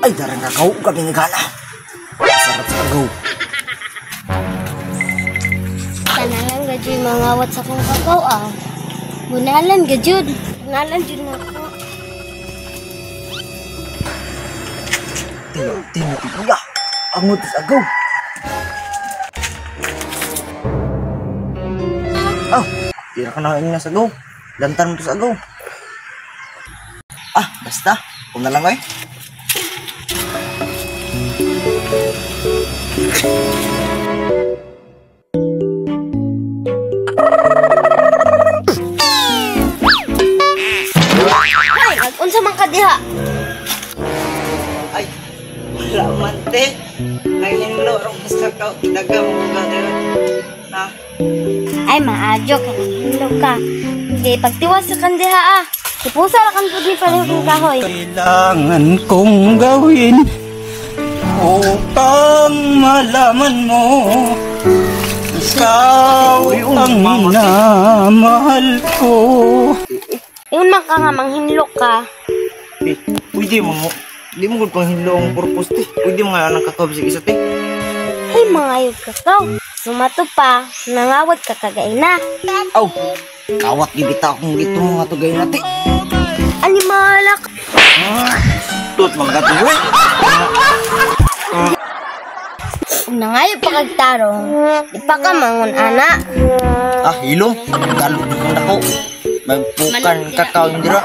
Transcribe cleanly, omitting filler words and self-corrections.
Ay, darang kakao kami nagana. Sarap sa agaw. Kanalan gadyo mga awat sa kong kakao ah. Bunalan gadyo. Bunalan dyan ako. Tiyo. Ang mutis agaw. Oh, tira ka na nga sa agaw. Lantan mo to sa agaw. Ah, basta. Kung na lang ay. Ay, nag-unsa man ka diha. Ay, wala man te. Ngayon lo, arong sa kakao. Daga mo ka dito. Na. Ay, maadyo ka. Hilog ka. Hindi, pagtiwas sa kandiha ah. Ipusa na kan pudi pa rin kong kahoy. Kailangan kong gawin upang malaman mo ikaw ang minamahal ko. Yun man ka nga, manghinlok ka. Pwede mo. Hindi mo gud pang hinlo ang purpose te. Pwede mo nga nang kakao sa isa te. Ay, mga ayog kakaw. Sumato pa, nangawad ka kagay na. Aw, kawat gibita akong dito mga tugay na te. Animalak. Tut mga tugay. Kung nangayog pa kagtarong, di pa ka mangun ana. Ah, hilom. Galog ng dako. Magpukan kakao indira.